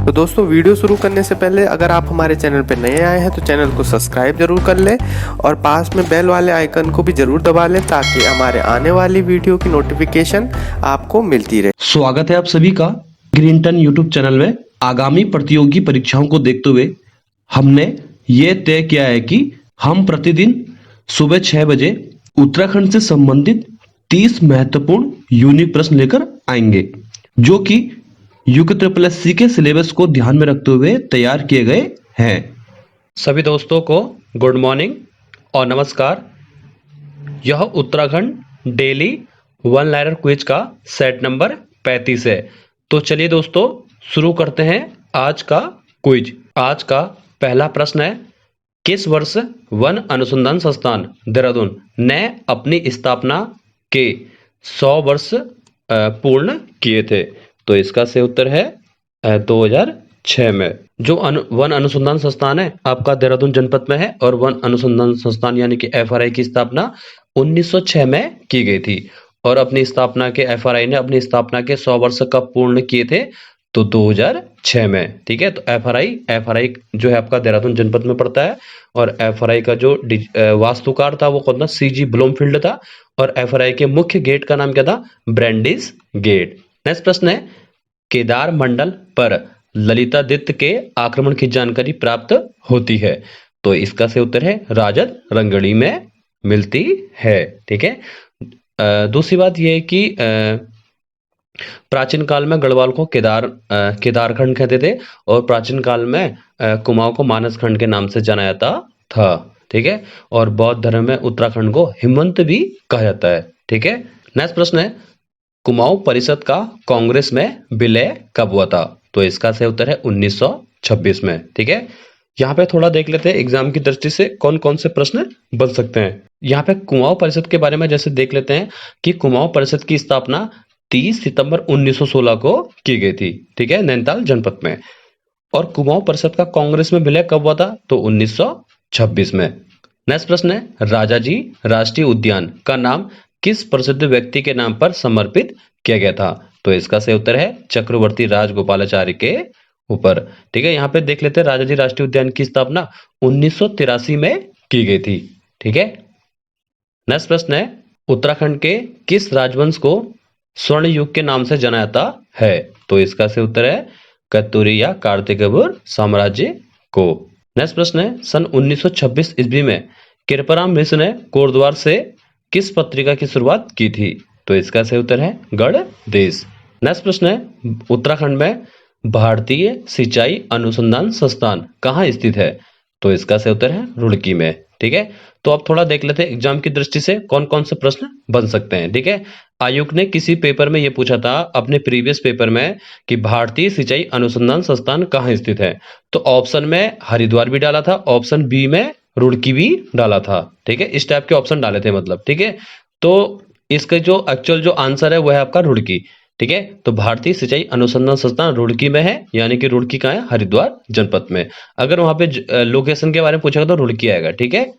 तो दोस्तों वीडियो शुरू करने से पहले अगर आप हमारे चैनल पर नए आए हैं तो चैनल को सब्सक्राइब जरूर कर लें और पास में बेल वाले आइकन को भी जरूर दबा लें ताकि हमारे आने वाली वीडियो की नोटिफिकेशन आपको मिलती रहे। स्वागत है आप सभी का ग्रीनटन यूट्यूब चैनल में। आगामी प्रतियोगी परीक्षाओं को देखते हुए हमने ये तय किया है कि हम प्रतिदिन सुबह 6 बजे उत्तराखंड से संबंधित 30 महत्वपूर्ण यूनिक प्रश्न लेकर आएंगे, जो कि यूके ट्रिपल एस सी के सिलेबस को ध्यान में रखते हुए तैयार किए गए हैं। सभी दोस्तों को गुड मॉर्निंग और नमस्कार। यह Uttarakhand daily one liner quiz का सेट नंबर 35 है। तो चलिए दोस्तों शुरू करते हैं आज का क्विज। आज का पहला प्रश्न है, किस वर्ष वन अनुसंधान संस्थान देहरादून ने अपनी स्थापना के 100 वर्ष पूर्ण किए थे? तो इसका सही उत्तर है 2006 में। जो वन अनुसंधान संस्थान है आपका देहरादून जनपद में है और वन अनुसंधान संस्थान यानी कि एफआरआई की स्थापना 1906 में की गई थी और अपनी स्थापना के एफआरआई ने अपनी स्थापना के 100 वर्ष कब पूर्ण किए थे? तो 2006 में। ठीक है, तो एफआरआई जो है आपका देहरादून जनपद में पड़ता है और एफआरआई का जो वास्तुकार था वो कौन था? सीजी ब्लूमफील्ड था और एफआरआई के मुख्य गेट का नाम क्या था? Brandeis gate. नेक्स्ट प्रश्न है, केदार मंडल पर ललितादित्य के आक्रमण की जानकारी प्राप्त होती है? तो इसका सही उत्तर है राजद रंगड़ी में मिलती है। ठीक है, दूसरी बात यह है कि प्राचीन काल में गढ़वाल को केदारखंड कहते थे और प्राचीन काल में कुमाऊं को मानसखंड के नाम से जाना जाता था। ठीक है, और बौद्ध धर्म में उत्तराखंड को हिमवंत भी कहा जाता है। ठीक है, नेक्स्ट प्रश्न है, कुमाऊं परिषद का कांग्रेस में विलय कब हुआ था? तो इसका सही उत्तर है 1926 में। ठीक है, यहाँ पे थोड़ा देख लेते हैं एग्जाम की दृष्टि से कौन कौन से प्रश्न बन सकते हैं। यहाँ पे कुमाऊं परिषद के बारे में जैसे देख लेते हैं कि कुमाऊं परिषद की स्थापना 30 सितंबर 1916 को की गई थी। ठीक है, नैनीताल जनपद में। और कुमाऊं परिषद का कांग्रेस में विलय कब हुआ था? तो 1926 में। नेक्स्ट प्रश्न है, राजाजी राष्ट्रीय उद्यान का नाम किस प्रसिद्ध व्यक्ति के नाम पर समर्पित किया गया था? तो इसका सही उत्तर है चक्रवर्ती राजगोपालाचारी के ऊपर। ठीक है, यहाँ पे देख लेते हैं राजाजी राष्ट्रीय उद्यान की स्थापना 1983 में की गई थी। ठीक है, नेक्स्ट प्रश्न है, उत्तराखंड के किस राजवंश को स्वर्ण युग के नाम से जाना जाता है? तो इसका सही उत्तर है कत्यूरी या कार्तिकेयर साम्राज्य को। नेक्स्ट प्रश्न है, सन 1926 ईस्वी में कृपाराम मिश्र ने कोटद्वार से किस पत्रिका की शुरुआत की थी? तो इसका सही उत्तर है गढ़ देश। नेक्स्ट प्रश्न है, उत्तराखंड में भारतीय सिंचाई अनुसंधान संस्थान कहाँ स्थित है? तो इसका सही उत्तर है रुड़की में। ठीक है, तो अब थोड़ा देख लेते हैं एग्जाम की दृष्टि से कौन कौन से प्रश्न बन सकते हैं। ठीक है, आयोग ने किसी पेपर में यह पूछा था अपने प्रीवियस पेपर में कि भारतीय सिंचाई अनुसंधान संस्थान कहाँ स्थित है? तो ऑप्शन में हरिद्वार भी डाला था, ऑप्शन बी में रुड़की भी डाला था। ठीक है, इस टाइप के ऑप्शन डाले थे मतलब। ठीक है, तो इसका जो एक्चुअल जो आंसर है वो है आपका रुड़की। ठीक है, तो भारतीय सिंचाई अनुसंधान संस्थान रुड़की में है, यानी कि रुड़की कहाँ है? हरिद्वार जनपद में। अगर वहां पे लोकेशन के बारे में पूछेगा तो रुड़की आएगा। ठीक है,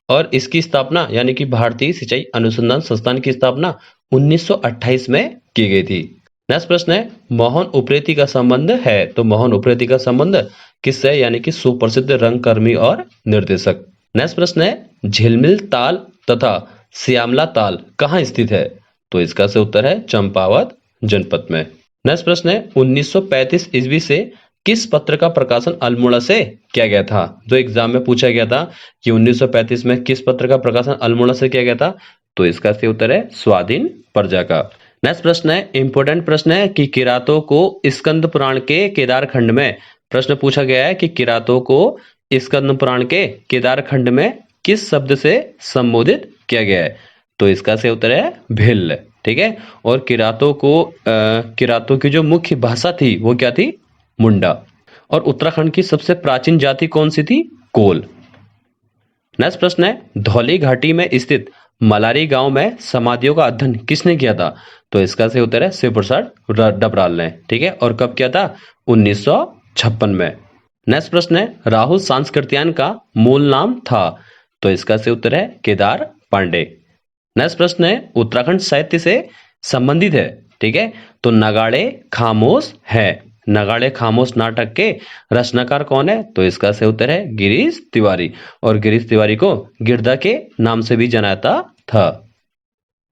और इसकी स्थापना यानी कि भारतीय सिंचाई अनुसंधान संस्थान की स्थापना 1928 में की गई थी। नेक्स्ट प्रश्न है, मोहन उप्रेती का संबंध है? तो मोहन उप्रेती का संबंध किससे? यानी कि सुप्रसिद्ध रंगकर्मी और निर्देशक। नेक्स्ट प्रश्न है, झिलमिल ताल तथा श्यामला ताल कहाँ स्थित है? तो इसका से उत्तर है चंपावत जनपद में। नेक्स्ट प्रश्न है, 1935 ईस्वी से किस पत्र का प्रकाशन अल्मोड़ा से किया गया था? जो एग्जाम में पूछा गया था कि 1935 में किस पत्र का प्रकाशन अल्मोड़ा से किया गया था? तो इसका सही उत्तर है स्वाधीन प्रजा का। नेक्स्ट प्रश्न है, इंपोर्टेंट प्रश्न है कि किरातों को स्कंद पुराण के केदार खंड में प्रश्न पूछा गया है कि किरातों को स्कंद पुराण के केदार खंड में किस शब्द से संबोधित किया गया है? तो इसका सही उत्तर है भिल्ल। ठीक है, और किरातों की जो मुख्य भाषा थी वो क्या थी? मुंडा। और उत्तराखंड की सबसे प्राचीन जाति कौन सी थी? कोल। नेक्स्ट प्रश्न है, धौली घाटी में स्थित मलारी गांव में समाधियों का अध्ययन किसने किया था? तो इसका सही उत्तर है शिव प्रसाद डबराल ने। ठीक है, और कब किया था? 1956 में। नेक्स्ट प्रश्न है, राहुल सांस्कृत्यायन का मूल नाम था? तो इसका सही उत्तर है केदार पांडे। नेक्स्ट प्रश्न है, उत्तराखंड साहित्य से संबंधित है। ठीक है, तो नगाड़े खामोश है। नगाड़े खामोश नाटक के रचनाकार कौन है? तो इसका सही उत्तर है गिरीश तिवारी, और गिरीश तिवारी को गिरधा के नाम से भी जाना जाता था।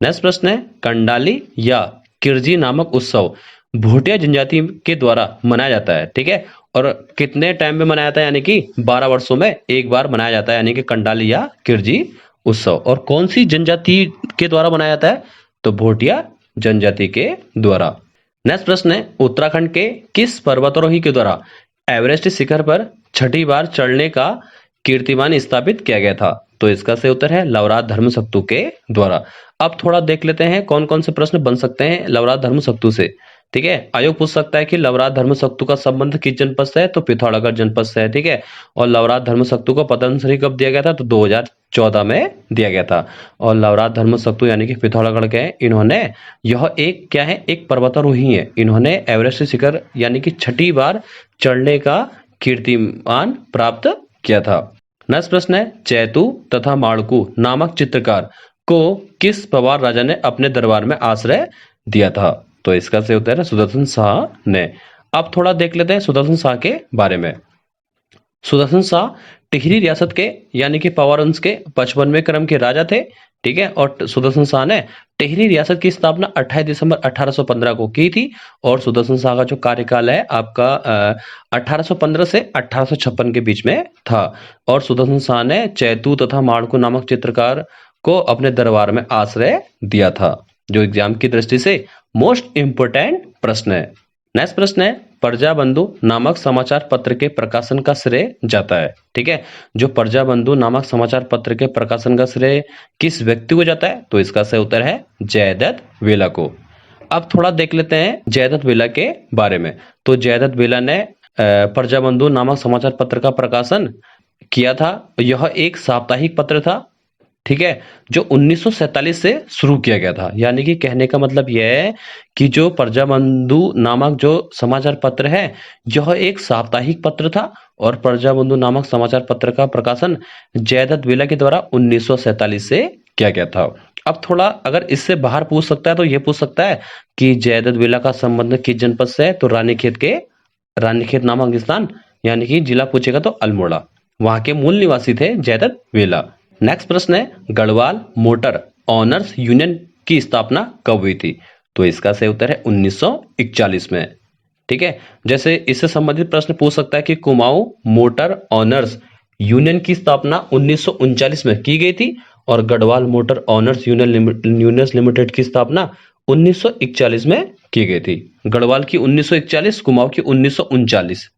नेक्स्ट प्रश्न है कंडाली या किरजी नामक उत्सव भूटिया जनजाति के द्वारा मनाया जाता है, ठीक है, और कितने टाइम में मनाया जाता है? यानी कि 12 वर्षों में एक बार मनाया जाता है, यानी कि कंडाली या किरजी उत्सव। और कौन सी जनजाति के द्वारा मनाया जाता है? तो भूटिया जनजाति के द्वारा। नेक्स्ट प्रश्न है उत्तराखंड के किस पर्वतारोही के द्वारा एवरेस्ट शिखर पर छठी बार चढ़ने का कीर्तिमान स्थापित किया गया था? तो इसका सही उत्तर है लवराज धर्मसक्तु के द्वारा। अब थोड़ा देख लेते हैं कौन कौन से प्रश्न बन सकते हैं लवराज धर्मसक्तु से, ठीक है। आयोग पूछ सकता है कि लवराज धर्मसक्तु का संबंध किस जनपद से है? तो पिथौरागढ़ जनपद से है, ठीक है। और लवराज धर्मसक्तु को पद्मश्री कब दिया गया था? तो 2014 में दिया गया था। और लवराज धर्मसक्तु यानी कि पिथौरागढ़ के इन्होंने यह एक क्या है? एक पर्वतारोही है। इन्होंने एवरेस्ट शिखर यानी कि छठी बार चढ़ने का कीर्तिमान प्राप्त किया था। नेक्स्ट प्रश्न है चैतू तथा माड़कू नामक चित्रकार को किस पवार राजा ने अपने दरबार में आश्रय दिया था? तो इसका सही उत्तर है सुदर्शन शाह ने। अब थोड़ा देख लेते हैं सुदर्शन शाह के बारे में। सुदर्शन शाह टिहरी रियासत के यानी कि पवार वंश के 55वें क्रम के राजा थे, ठीक है। और सुदर्शन शाह ने टिहरी रियासत की स्थापना 28 दिसंबर 1815 को की थी। और सुदर्शन शाह का जो कार्यकाल है आपका 1815 से 1856 के बीच में था। और सुदर्शन शाह ने चैतू तथा माड़कू नामक चित्रकार को अपने दरबार में आश्रय दिया था, जो एग्जाम की दृष्टि से मोस्ट इंपोर्टेंट प्रश्न है। नेक्स्ट प्रश्न है प्रजाबंधु नामक समाचार पत्र के प्रकाशन का श्रेय जाता है, ठीक है। जो प्रजाबंधु नामक समाचार पत्र के प्रकाशन का श्रेय किस व्यक्ति को जाता है? तो इसका सही उत्तर है जयदत्त वेला को। अब थोड़ा देख लेते हैं जयदत्त वेला के बारे में। तो जयदत्त वेला ने प्रजाबंधु नामक समाचार पत्र का प्रकाशन किया था। यह एक साप्ताहिक पत्र था, ठीक है, जो 1947 से शुरू किया गया था। यानी कि कहने का मतलब यह है कि जो प्रजाबंधु नामक जो समाचार पत्र है यह एक साप्ताहिक पत्र था। और प्रजाबंधु नामक समाचार पत्र का प्रकाशन जयदत्त वेला के द्वारा 1947 से किया गया था। अब थोड़ा अगर इससे बाहर पूछ सकता है तो यह पूछ सकता है कि जयदत्त वेला का संबंध किस जनपद से है? तो रानीखेत नामक स्थान यानी कि जिला पूछेगा तो अल्मोड़ा, वहां के मूल निवासी थे जयदत्त वेला। नेक्स्ट प्रश्न है गढ़वाल मोटर ऑनर्स यूनियन की स्थापना कब हुई थी? तो इसका सही उत्तर है 1941 में, ठीक है। जैसे इससे संबंधित प्रश्न पूछ सकता है कि कुमाऊं मोटर ऑनर्स यूनियन की स्थापना 1939 में की गई थी और Garhwal motor honours union limited की स्थापना 1941 में की गई थी। गढ़वाल की 1941, कुमाऊं की 1939।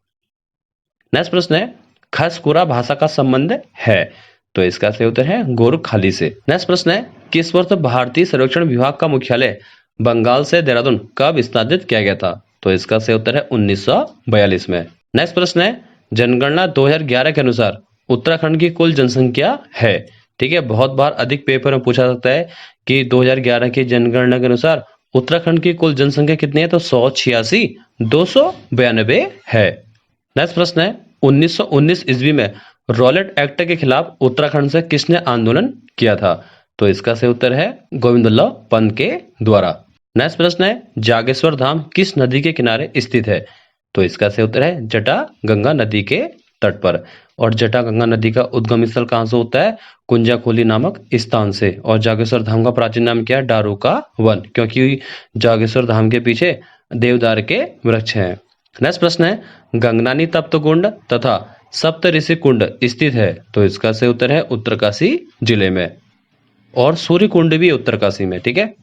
नेक्स्ट प्रश्न है खसकुरा भाषा का संबंध है? तो इसका सही उत्तर है गोरखाली से। नेक्स्ट प्रश्न है किस वर्ष भारतीय सर्वेक्षण विभाग का मुख्यालय बंगाल से देहरादून कब स्थानांतरित किया गया था? तो इसका सही उत्तर है 1942 में। नेक्स्ट प्रश्न है जनगणना 2011 के अनुसार उत्तराखंड की कुल जनसंख्या है, ठीक है। बहुत बार अधिक पेपर में पूछा जाता है कि 2011 की जनगणना के अनुसार उत्तराखंड की कुल जनसंख्या कितनी है? तो 186 292 है। नेक्स्ट प्रश्न है 1919 ईस्वी में रॉलेट एक्ट के खिलाफ उत्तराखंड से किसने आंदोलन किया था? तो इसका सही उत्तर है गोविंद वल्लभ पंत के द्वारा। नेक्स्ट प्रश्न है जागेश्वर धाम किस नदी के किनारे स्थित है? तो इसका सही उत्तर है जटा गंगा नदी के तट पर। और जटा गंगा नदी का उद्गम स्थल कहां से होता है? कुंजाखोली नामक स्थान से। और जागेश्वर धाम का प्राचीन नाम क्या है? डारूका वन, क्योंकि जागेश्वर धाम के पीछे देवदार के वृक्ष हैं। नेक्स्ट प्रश्न है गंगनानी तप्त कुंड तथा सप्त ऋषि कुंड स्थित है? तो इसका सही उत्तर है उत्तरकाशी जिले में। और सूर्य कुंड भी उत्तरकाशी में, ठीक है।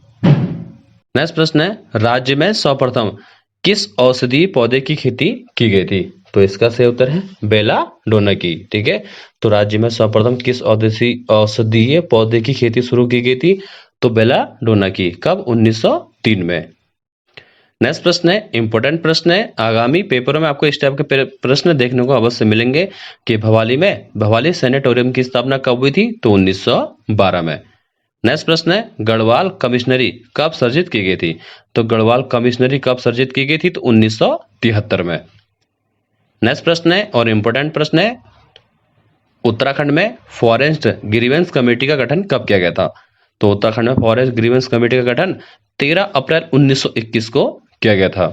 नेक्स्ट प्रश्न है राज्य में सर्वप्रथम किस औषधीय पौधे की खेती की गई थी? तो इसका सही उत्तर है बेलाडोना की, ठीक है। तो राज्य में सर्वप्रथम किस औषधीय पौधे की खेती शुरू की गई थी? तो बेलाडोना की। कब? 1903 में। नेक्स्ट प्रश्न है इंपोर्टेंट प्रश्न है, आगामी पेपरों में आपको इस टाइप के प्रश्न देखने को अवश्य मिलेंगे कि भवाली सैनिटोरियम की स्थापना कब हुई थी? तो 1912 में। नेक्स्ट प्रश्न है गढ़वाल कमिश्नरी कब सर्जित की गई थी? तो गढ़वाल कमिश्नरी कब सर्जित की गई थी? तो 1973 में। नेक्स्ट प्रश्न है और इंपोर्टेंट प्रश्न है उत्तराखंड में फॉरेस्ट ग्रीवेंस कमेटी का गठन कब किया गया था? तो उत्तराखंड में फॉरेस्ट ग्रीवेंस कमेटी का गठन 13 अप्रैल 1921 को किया गया था।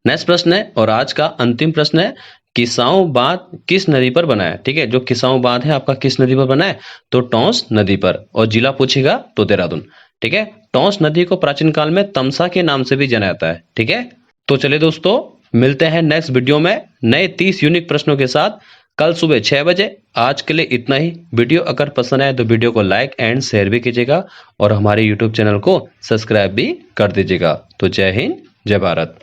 नेक्स्ट प्रश्न है और आज का अंतिम प्रश्न है, किसाऊ बांध किस नदी पर बना है? ठीक है, जो किसाऊ बांध है आपका किस नदी पर बना है? तो टोंस नदी पर। और जिला पूछेगा तो देहरादून। ठीक है, टोंस नदी को प्राचीन काल में तमसा के नाम से भी जाना जाता है। ठीक है, तो चलिए दोस्तों, मिलते हैं नेक्स्ट वीडियो में नए 30 यूनिक प्रश्नों के साथ कल सुबह 6 बजे। आज के लिए इतना ही। वीडियो अगर पसंद आए तो वीडियो को लाइक एंड शेयर भी कीजिएगा और हमारे यूट्यूब चैनल को सब्सक्राइब भी कर दीजिएगा। तो जय हिंद, जय भारत।